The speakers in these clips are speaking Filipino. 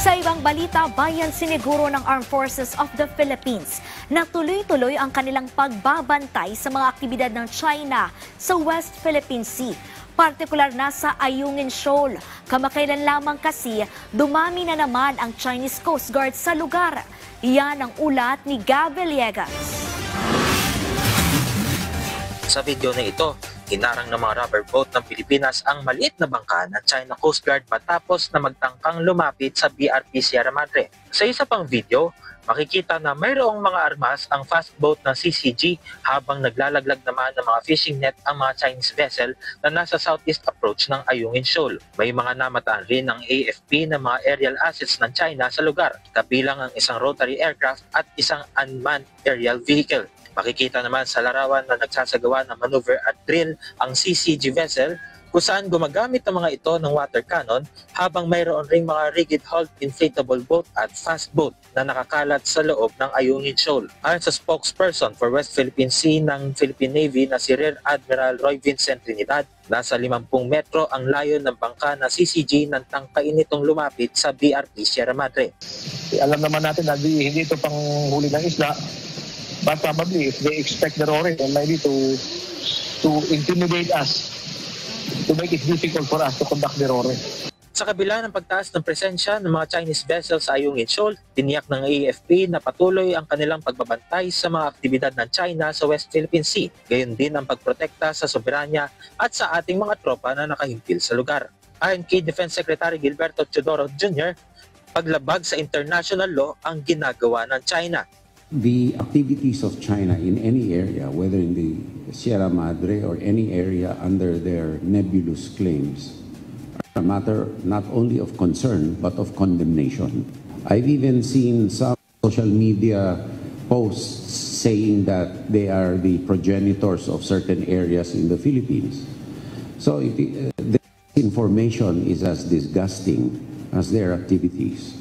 Sa ibang balita, bayan siniguro ng Armed Forces of the Philippines na tuloy-tuloy ang kanilang pagbabantay sa mga aktibidad ng China sa West Philippine Sea, partikular na sa Ayungin Shoal. Kamakailan lamang kasi, dumami na naman ang Chinese Coast Guard sa lugar. Yan ang ulat ni Gab Villegas. Sa video na ito, hinarang ng mga rubber boat ng Pilipinas ang maliit na bangka ng China Coast Guard matapos na magtangkang lumapit sa BRP Sierra Madre. Sa isa pang video, makikita na mayroong mga armas ang fast boat ng CCG habang naglalaglag naman ng mga fishing net ang mga Chinese vessel na nasa southeast approach ng Ayungin Shoal. May mga namataan rin ng AFP na mga aerial assets ng China sa lugar, kabilang ang isang rotary aircraft at isang unmanned aerial vehicle. Makikita naman sa larawan na nagsasagawa ng maneuver at drill ang CCG vessel kung saan gumagamit ng mga ito ng water cannon habang mayroon ring mga rigid-hulled inflatable boat at fast boat na nakakalat sa loob ng Ayungin Shoal. Ayon sa spokesperson for West Philippine Sea ng Philippine Navy na si Rear Admiral Roy Vincent Trinidad, nasa 50 metro ang layo ng bangka na CCG nang tangkain nitong lumapit sa BRP Sierra Madre. Alam naman natin na hindi ito pang huli ng isla. But probably if they expect the roaring, then maybe to intimidate us, to make it difficult for us to conduct the roaring. Sa kabila ng pagtaas ng presensya ng mga Chinese vessels sa Ayungin Shoal, tiniyak ng AFP na patuloy ang kanilang pagbabantay sa mga aktibidad ng China sa West Philippine Sea. Gayon din ang pagprotekta sa soberanya at sa ating mga tropa na nakahimpil sa lugar. Ayon kay Defense Secretary Gilberto Teodoro Jr., paglabag sa international law ang ginagawa ng China. The activities of China in any area, whether in the Sierra Madre or any area under their nebulous claims, are a matter not only of concern but of condemnation. I've even seen some social media posts saying that they are the progenitors of certain areas in the Philippines. So the information is as disgusting as their activities,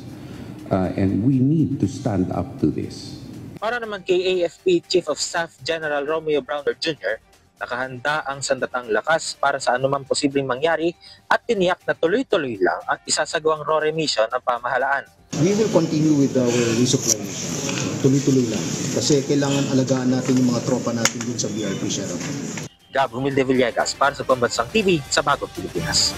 and we need to stand up to this. Para naman kay AFP Chief of Staff General Romeo Browner Jr., nakahanda ang sandatang lakas para sa anumang posibleng mangyari at tiniyak na tuloy-tuloy lang ang isasagawang RORE mission ng pamahalaan. We will continue with our resupply mission. Tuloy-tuloy lang. Kasi kailangan alagaan natin yung mga tropa natin dun sa BRP Sierra Madre. Gab Villegas para sa Pambansang TV sa Bagong Pilipinas.